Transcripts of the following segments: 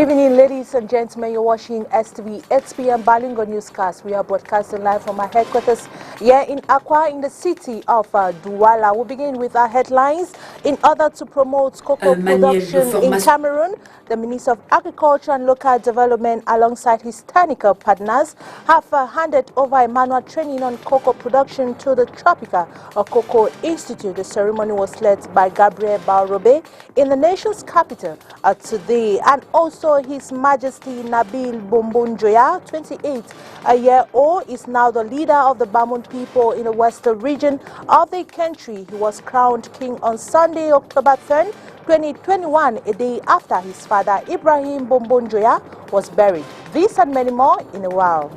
evening, ladies and gentlemen. You're watching STV 8 p.m. Bilingual Newscast. We are broadcasting live from our headquarters here in Accra, in the city of Douala. We'll begin with our headlines. In order to promote cocoa production in Cameroon, the Minister of Agriculture and Local Development, alongside his technical partners, have handed over a manual training on cocoa production to the Tropical Cocoa Institute. The ceremony was led by Gabriel Barobe in the nation's capital today, and also His Majesty Nabil Bombonjoya, 28-year-old, is now the leader of the Bamon people in the western region of the country. He was crowned king on Sunday, October 10, 2021, a day after his father Ibrahim Bombonjoya was buried. This and many more in a while.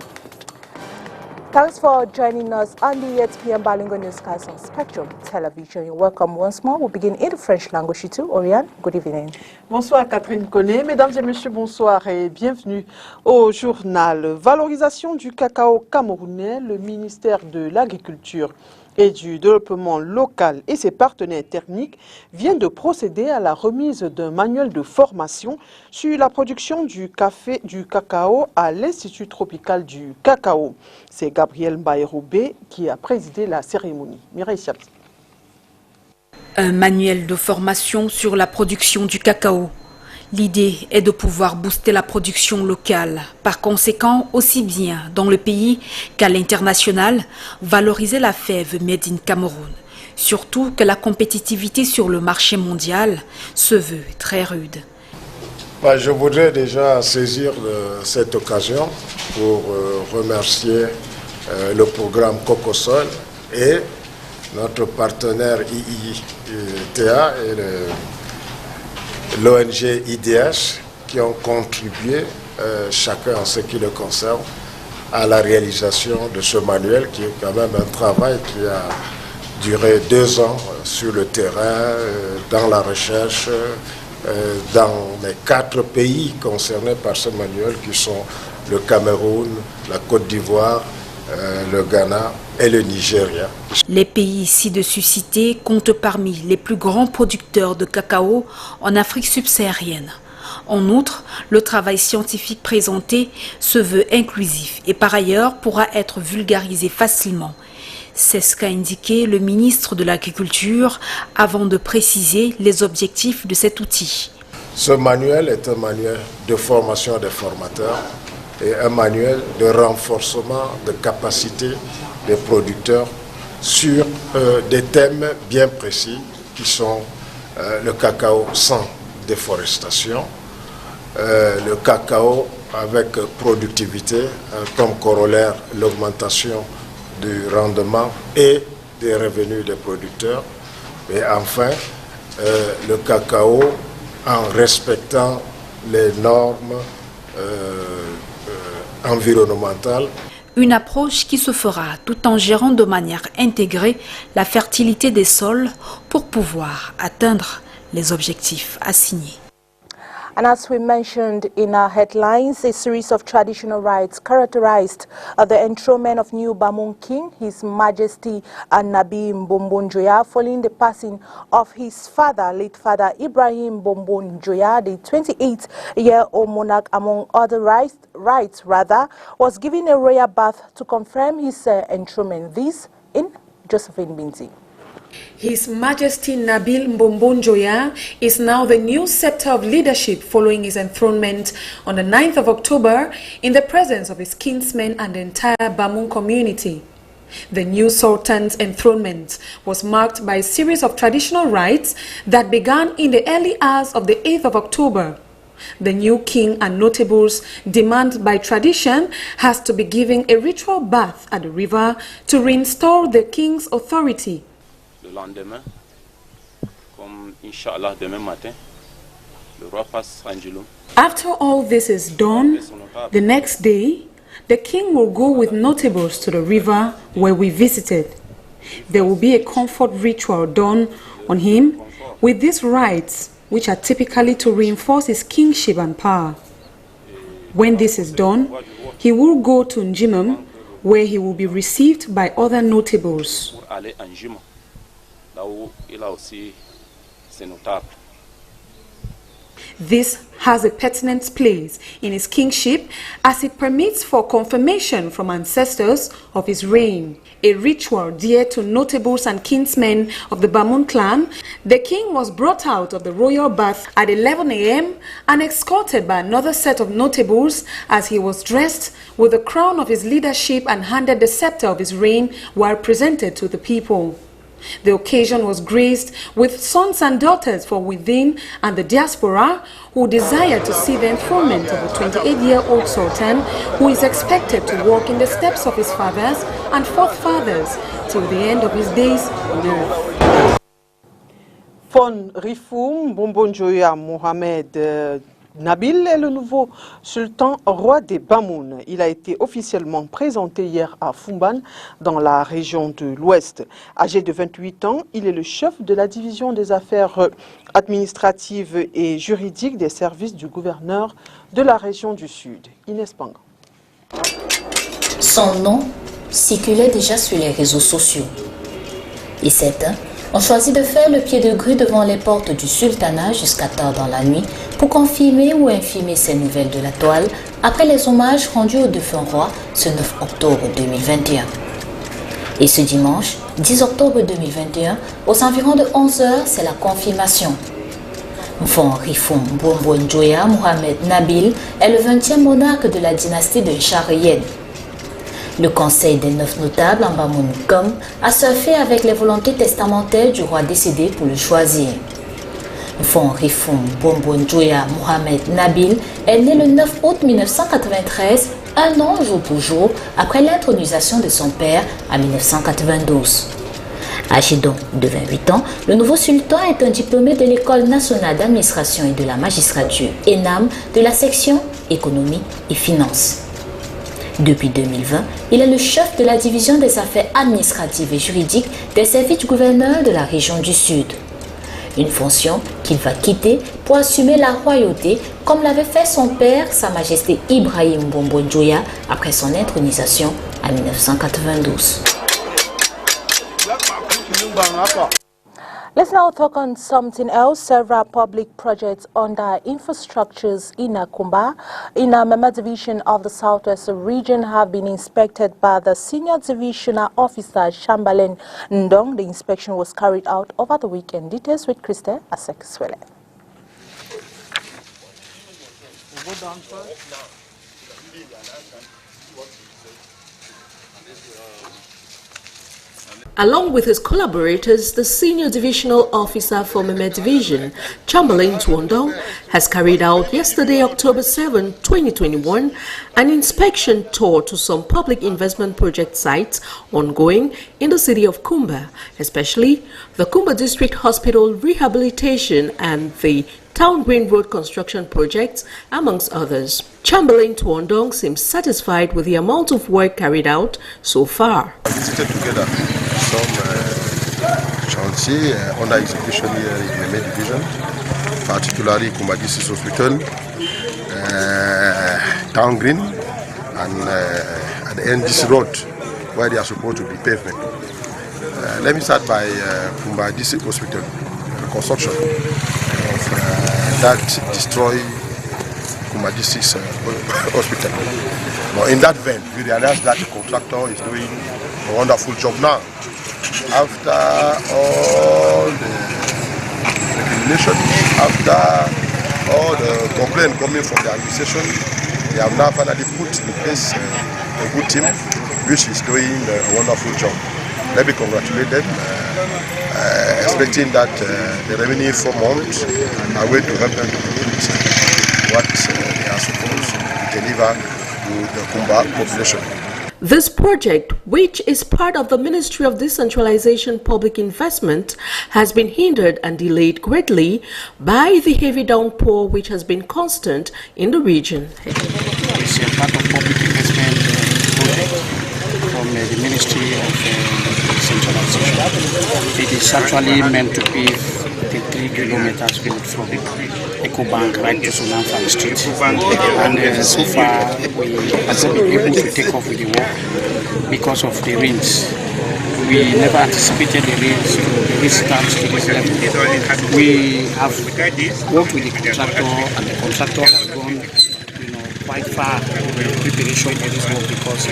Thanks for joining us on the 8 p.m. Bilingual Newscast on Spectrum Television. You're welcome once more. We'll begin in the French language too. Oriane, good evening. Bonsoir Catherine Koné. Mesdames et messieurs, bonsoir et bienvenue au journal. Valorisation du cacao camerounais, le ministère de l'Agriculture et du Développement local et ses partenaires techniques viennent de procéder à la remise d'un manuel de formation sur la production du cacao à l'Institut tropical du cacao. C'est Gabriel Bayeroubé qui a présidé la cérémonie. Mireille Siabzi. Un manuel de formation sur la production du cacao. L'idée est de pouvoir booster la production locale. Par conséquent, aussi bien dans le pays qu'à l'international, valoriser la fève Made in Cameroun. Surtout que la compétitivité sur le marché mondial se veut très rude. Je voudrais déjà saisir cette occasion pour remercier le programme Cocosol et notre partenaire IITA et l'ONG IDH qui ont contribué, chacun en ce qui le concerne, à la réalisation de ce manuel qui est quand même un travail qui a duré 2 ans sur le terrain, dans la recherche, dans les 4 pays concernés par ce manuel qui sont le Cameroun, la Côte d'Ivoire, le Ghana et le Nigeria. Les pays ci-dessus cités comptent parmi les plus grands producteurs de cacao en Afrique subsaharienne. En outre, le travail scientifique présenté se veut inclusif et par ailleurs pourra être vulgarisé facilement. C'est ce qu'a indiqué le ministre de l'Agriculture avant de préciser les objectifs de cet outil. Ce manuel est un manuel de formation des formateurs et un manuel de renforcement de capacité des producteurs sur des thèmes bien précis qui sont le cacao sans déforestation, le cacao avec productivité, comme corollaire l'augmentation du rendement et des revenus des producteurs, et enfin le cacao en respectant les normes environnementales. Une approche qui se fera tout en gérant de manière intégrée la fertilité des sols pour pouvoir atteindre les objectifs assignés. And as we mentioned in our headlines, a series of traditional rites characterized the enthronement of new Bamon King, His Majesty Nabi Bombonjoya, following the passing of his father, late father Ibrahim Bombonjoya. The 28-year-old monarch, among other rites, was given a royal bath to confirm his enthronement. This in Josephine Binti. His Majesty Nabil Bombonjoya is now the new scepter of leadership following his enthronement on the 9th of October in the presence of his kinsmen and the entire Bamon community. The new Sultan's enthronement was marked by a series of traditional rites that began in the early hours of the 8th of October. The new king and notables demand by tradition has to be given a ritual bath at the river to reinstall the king's authority. Le lendemain, comme Inch'Allah demain matin, le roi passe Angelum. After all this is done, the next day, the king will go with notables to the river where we visited. There will be a comfort ritual done on him with these rites, which are typically to reinforce his kingship and power. When this is done, he will go to Njimam, where he will be received by other notables. This has a pertinent place in his kingship as it permits for confirmation from ancestors of his reign. A ritual dear to notables and kinsmen of the Bamun clan, the king was brought out of the royal bath at 11 a.m. and escorted by another set of notables as he was dressed with the crown of his leadership and handed the scepter of his reign while presented to the people. The occasion was graced with sons and daughters from within and the diaspora who desire to see the enthronement of a 28-year-old sultan who is expected to walk in the steps of his fathers and forefathers till the end of his days on earth. Fon Rifoum Bombonjoya Mohamed Nabil est le nouveau sultan roi des Bamoun. Il a été officiellement présenté hier à Fumban, dans la région de l'Ouest. Âgé de 28 ans, il est le chef de la division des affaires administratives et juridiques des services du gouverneur de la région du Sud. Inès Panga. Son nom circulait déjà sur les réseaux sociaux. Et certains ont choisi de faire le pied de grue devant les portes du sultanat jusqu'à tard dans la nuit pour confirmer ou infirmer ces nouvelles de la toile après les hommages rendus au défunt roi ce 9 octobre 2021. Et ce dimanche, 10 octobre 2021, aux environs de 11 h, c'est la confirmation. Mfon Rifoum Bombonjoya Mohamed Nabil est le 20e monarque de la dynastie de Chariyen. Le conseil des 9 notables en Bamoun-Kom a surfé avec les volontés testamentaires du roi décédé pour le choisir. Mfon Rifoum Bombonjoya Mohamed Nabil est né le 9 août 1993, un an jour pour jour après l'intronisation de son père en 1992. Âgé donc de 28 ans, le nouveau sultan est un diplômé de l'École nationale d'administration et de la magistrature ENAM de la section économie et finances. Depuis 2020, il est le chef de la division des affaires administratives et juridiques des services du gouverneur de la région du Sud. Une fonction qu'il va quitter pour assumer la royauté comme l'avait fait son père, Sa Majesté Ibrahim Bombonjoya, après son intronisation en 1992. Let's now talk on something else. Several public projects under infrastructures in Kumba, in a Mema division of the Southwest region, have been inspected by the Senior Divisional Officer Chamberlain Ndong. The inspection was carried out over the weekend. Details with Kriste Asekiswele. Along with his collaborators, the Senior Divisional Officer for Meme Division, Chamberlain Twondong, has carried out yesterday, October 7, 2021, an inspection tour to some public investment project sites ongoing in the city of Kumba, especially the Kumba District Hospital Rehabilitation and the Town Green Road construction projects, amongst others. Chamberlain Twondong seems satisfied with the amount of work carried out so far. Visited together some chantiers under execution here in the Meme Division, particularly Kumba District Hospital, Town Green, and at the end this road where they are supposed to be pavement. Let me start by Kumba District Hospital, construction of that destroy Kumba District Hospital. Now in that vein, we realized that the contractor is doing a wonderful job now. After all the recrimination, after all the complaints coming from the administration, they have now finally put in place a good team which is doing a wonderful job. Let me congratulate them, expecting that the remaining 4 months are going to help them to complete what they are supposed to deliver to the Kumba population. This project, which is part of the Ministry of Decentralization Public Investment, has been hindered and delayed greatly by the heavy downpour which has been constant in the region. It's a part of public investment project from the Ministry of Decentralization. It is actually meant to give the 3 kilometers from EcoBank right to Sunamfang Street. And so far, we have not been able to take off with the work because of the rains. We never anticipated the rains to start to this level. We have worked with the contractor, and the contractor has gone quite far in preparation for this work because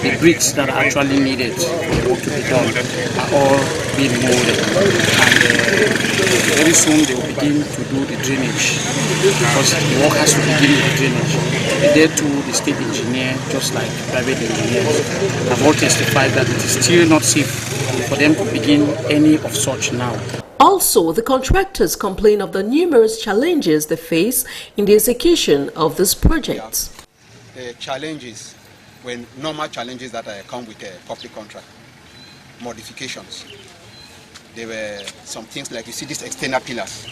the bricks that are actually needed for the work to be done are all being molded. And very soon they will begin to do the drainage because the work has to begin with the drainage. There too, the state engineer, just like private engineers, have all testified that it is still not safe for them to begin any of such now. Also, the contractors complain of the numerous challenges they face in the execution of these projects. The challenges, when normal challenges that come with a public contract, modifications. There were some things like, you see these external pillars.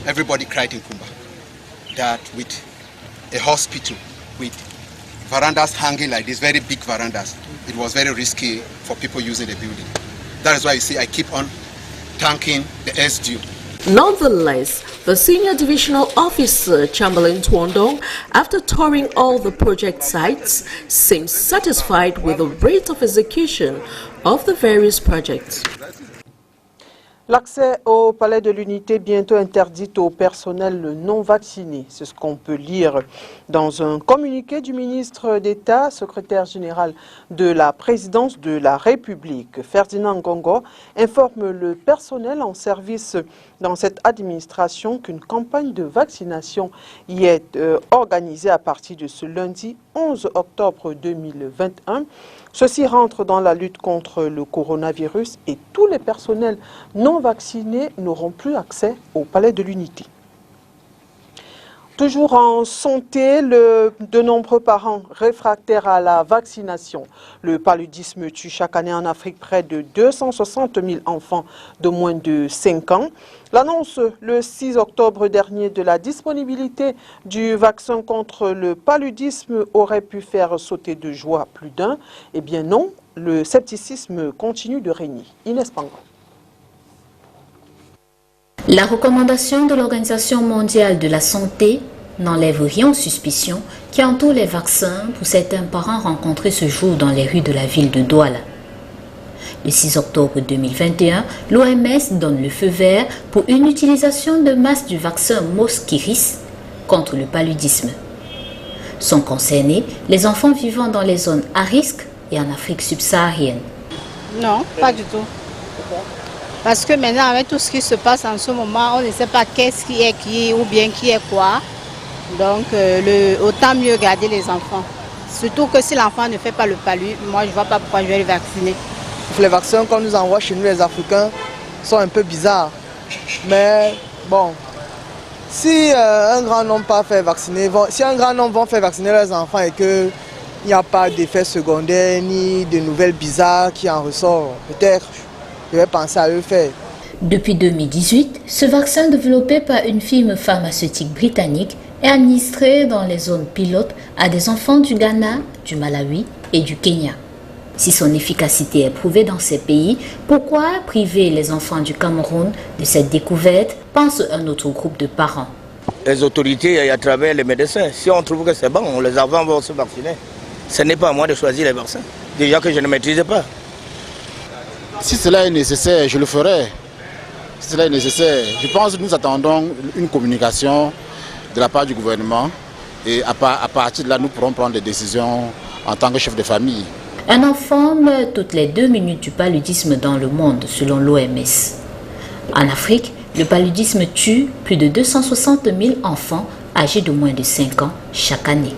Everybody cried in Kumba that with a hospital, with verandas hanging like this, very big verandas, it was very risky for people using the building. That is why you see I keep on thanking the SDU. Nonetheless, the Senior Divisional Officer Chamberlain Twondong, after touring all the project sites, seems satisfied with the rate of execution of the various projects. L'accès au Palais de l'Unité bientôt interdit au personnel non vacciné. C'est ce qu'on peut lire dans un communiqué du ministre d'État, secrétaire général de la présidence de la République. Ferdinand Ngongo informe le personnel en service dans cette administration qu'une campagne de vaccination y est organisée à partir de ce lundi 11 octobre 2021. Ceci rentre dans la lutte contre le coronavirus et tous les personnels non vaccinés n'auront plus accès au Palais de l'Unité. Toujours en santé, de nombreux parents réfractaires à la vaccination. Le paludisme tue chaque année en Afrique près de 260 000 enfants de moins de 5 ans. L'annonce le 6 octobre dernier de la disponibilité du vaccin contre le paludisme aurait pu faire sauter de joie plus d'un. Eh bien non, le scepticisme continue de régner. Inès Pango. La recommandation de l'Organisation mondiale de la santé n'enlève rien aux suspicions qui entourent les vaccins pour certains parents rencontrés ce jour dans les rues de la ville de Douala. Le 6 octobre 2021, l'OMS donne le feu vert pour une utilisation de masse du vaccin Mosquirix contre le paludisme. Sont concernés les enfants vivant dans les zones à risque et en Afrique subsaharienne. Non, pas du tout. Parce que maintenant, avec tout ce qui se passe en ce moment, on ne sait pas qu'est-ce qui est qui ou bien qui est quoi. Donc, autant mieux garder les enfants. Surtout que si l'enfant ne fait pas le palu, moi je ne vois pas pourquoi je vais le vacciner. Les vaccins qu'on nous envoie chez nous, les Africains, sont un peu bizarres. Mais bon, si un grand nombre pas fait vacciner, si un grand nombre vont faire vacciner leurs enfants et qu'il n'y a pas d'effets secondaires ni de nouvelles bizarres qui en ressortent, peut-être je vais penser à le faire. Depuis 2018, ce vaccin développé par une firme pharmaceutique britannique est administré dans les zones pilotes à des enfants du Ghana, du Malawi et du Kenya. Si son efficacité est prouvée dans ces pays, pourquoi priver les enfants du Cameroun de cette découverte, pense un autre groupe de parents. Les autorités, à travers les médecins, si on trouve que c'est bon, les enfants vont se vacciner. Ce n'est pas à moi de choisir les vaccins, déjà que je ne maîtrise pas. Si cela est nécessaire, je le ferai. Si cela est nécessaire, je pense que nous attendons une communication de la part du gouvernement et à partir de là, nous pourrons prendre des décisions en tant que chef de famille. Un enfant meurt toutes les 2 minutes du paludisme dans le monde, selon l'OMS. En Afrique, le paludisme tue plus de 260 000 enfants âgés de moins de 5 ans chaque année.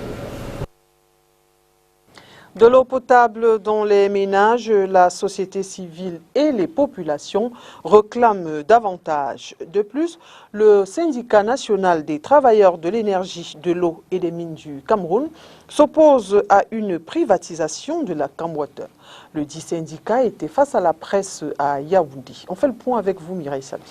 De l'eau potable dans les ménages, la société civile et les populations réclament davantage. De plus, le syndicat national des travailleurs de l'énergie, de l'eau et des mines du Cameroun s'oppose à une privatisation de la Camwater. Le dit syndicat était face à la presse à Yaoundé. On fait le point avec vous, Mireille Sabi.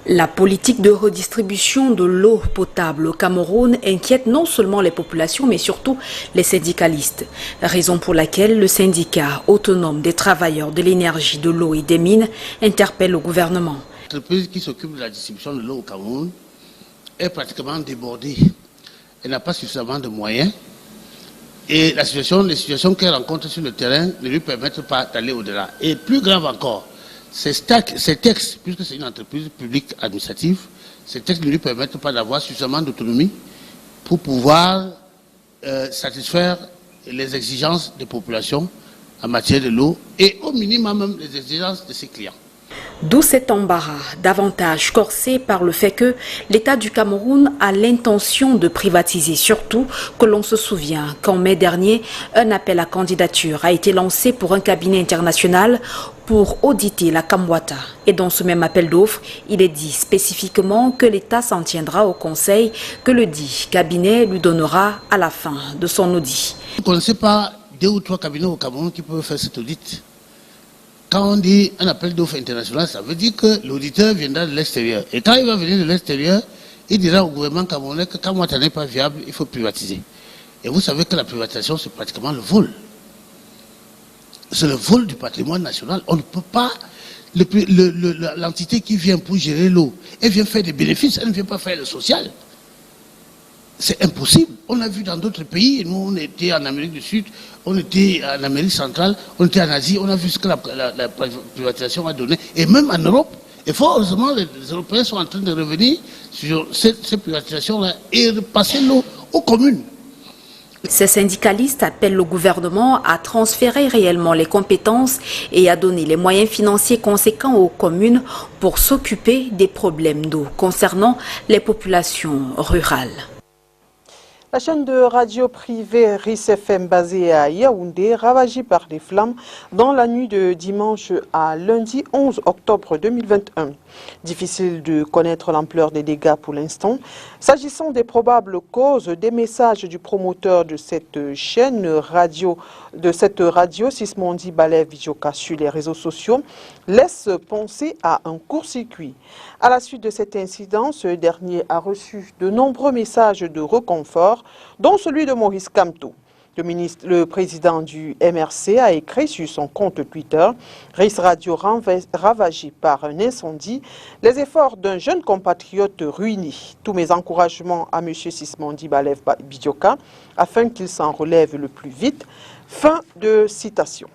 La politique de redistribution de l'eau potable au Cameroun inquiète non seulement les populations, mais surtout les syndicalistes. Raison pour laquelle le syndicat autonome des travailleurs de l'énergie, de l'eau et des mines interpelle le gouvernement. L'entreprise qui s'occupe de la distribution de l'eau au Cameroun est pratiquement débordée. Elle n'a pas suffisamment de moyens et les situations qu'elle rencontre sur le terrain ne lui permettent pas d'aller au-delà. Et plus grave encore, ces textes, puisque c'est une entreprise publique administrative, ces textes ne lui permettent pas d'avoir suffisamment d'autonomie pour pouvoir satisfaire les exigences des populations en matière de l'eau et au minimum même les exigences de ses clients. D'où cet embarras, davantage corsé par le fait que l'État du Cameroun a l'intention de privatiser, surtout que l'on se souvient qu'en mai dernier, un appel à candidature a été lancé pour un cabinet international pour auditer la Camboata. Et dans ce même appel d'offres, il est dit spécifiquement que l'État s'en tiendra au conseil que le dit cabinet lui donnera à la fin de son audit. Vous ne connaissez pas 2 ou 3 cabinets au Cameroun qui peuvent faire cet audit? Quand on dit un appel d'offres international, ça veut dire que l'auditeur viendra de l'extérieur. Et quand il va venir de l'extérieur, il dira au gouvernement camerounais que Camboata n'est pas viable, il faut privatiser. Et vous savez que la privatisation, c'est pratiquement le vol. C'est le vol du patrimoine national. On ne peut pas... L'entité qui vient pour gérer l'eau, elle vient faire des bénéfices, elle ne vient pas faire le social. C'est impossible. On l'a vu dans d'autres pays. Nous, on était en Amérique du Sud, on était en Amérique centrale, on était en Asie. On a vu ce que la privatisation a donné. Et même en Europe. Et fort heureusement, les Européens sont en train de revenir sur ces privatisations-là et de passer l'eau aux communes. Ces syndicalistes appellent le gouvernement à transférer réellement les compétences et à donner les moyens financiers conséquents aux communes pour s'occuper des problèmes d'eau concernant les populations rurales. La chaîne de radio privée RIS FM basée à Yaoundé, ravagée par les flammes dans la nuit de dimanche à lundi 11 octobre 2021. Difficile de connaître l'ampleur des dégâts pour l'instant. S'agissant des probables causes, des messages du promoteur de cette chaîne radio, Sismondi Balev Bidjoka, sur les réseaux sociaux, laissent penser à un court-circuit. À la suite de cet incident, ce dernier a reçu de nombreux messages de réconfort, dont celui de Maurice Kamto. Le président du MRC a écrit sur son compte Twitter « RIS Radio ravagé par un incendie, les efforts d'un jeune compatriote ruiné. Tous mes encouragements à M. Sismondi Balev Bidjoka afin qu'il s'en relève le plus vite. » Fin de citation.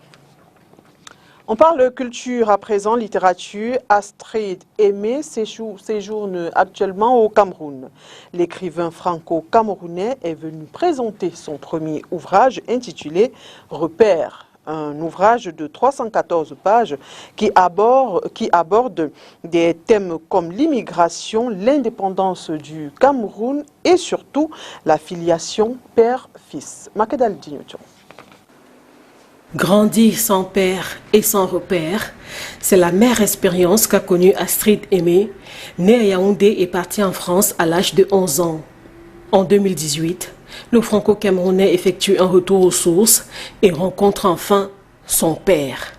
On parle culture à présent, littérature. Astrid Aimé séjourne actuellement au Cameroun. L'écrivain franco-camerounais est venu présenter son premier ouvrage intitulé « Repères », un ouvrage de 314 pages qui aborde des thèmes comme l'immigration, l'indépendance du Cameroun et surtout la filiation père-fils. Makedal Dignotion. Grandir sans père et sans repère, c'est la meilleure expérience qu'a connue Astrid Aimé, née à Yaoundé et partie en France à l'âge de 11 ans. En 2018, le franco-camerounais effectue un retour aux sources et rencontre enfin son père.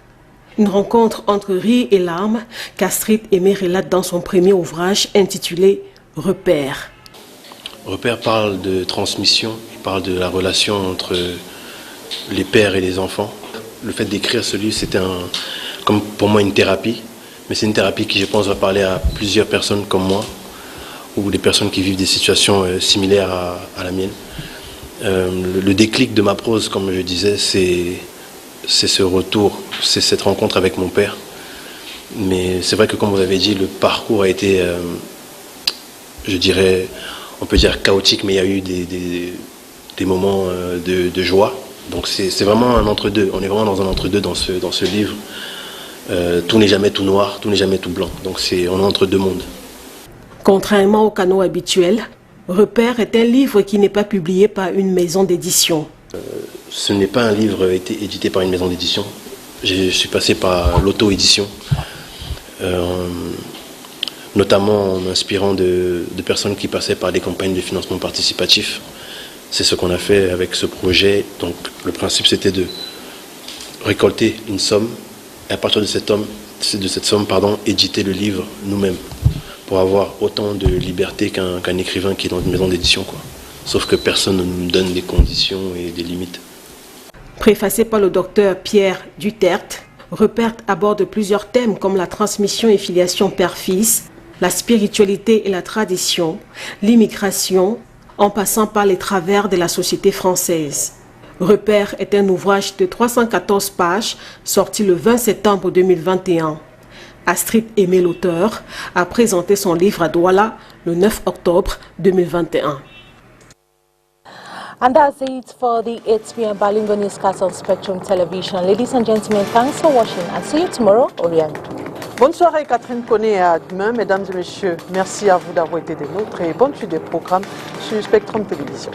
Une rencontre entre rire et larmes qu'Astrid Aimé relate dans son premier ouvrage intitulé « Repères ». Repères parle de transmission, il parle de la relation entre les pères et les enfants. Le fait d'écrire ce livre, c'était comme pour moi une thérapie, mais c'est une thérapie qui, je pense, va parler à plusieurs personnes comme moi, ou des personnes qui vivent des situations similaires à la mienne. Le déclic de ma prose, comme je disais, c'est ce retour, c'est cette rencontre avec mon père. Mais c'est vrai que, comme vous avez dit, le parcours a été, je dirais, on peut dire chaotique, mais il y a eu des moments de joie. Donc c'est vraiment un entre-deux. On est vraiment dans un entre-deux dans ce livre. Tout n'est jamais tout noir, tout n'est jamais tout blanc. Donc on est entre deux mondes. Contrairement au canot habituel, Repères est un livre qui n'est pas publié par une maison d'édition. Ce n'est pas un livre édité par une maison d'édition. Je suis passé par l'auto-édition, notamment en m'inspirant de personnes qui passaient par des campagnes de financement participatif. C'est ce qu'on a fait avec ce projet. Donc le principe, c'était de récolter une somme et à partir de cette somme, éditer le livre nous-mêmes pour avoir autant de liberté qu'un écrivain qui est dans une maison d'édition, quoi. Sauf que personne ne nous donne des conditions et des limites. Préfacé par le docteur Pierre Duterte, Repère aborde plusieurs thèmes comme la transmission et filiation père-fils, la spiritualité et la tradition, l'immigration, en passant par les travers de la société française. Repère est un ouvrage de 314 pages sorti le 20 septembre 2021. Astrid Aimé, l'auteur, a présenté son livre à Douala le 9 octobre 2021. And that's it for the 8 p.m. Balingo newscast on Spectrum Television. Ladies and gentlemen, thanks for watching and see you tomorrow. Oriane. Bonne soirée Catherine Koné et à demain. Mesdames et messieurs, merci à vous d'avoir été des nôtres et bonne suite des programmes sur Spectrum Télévision.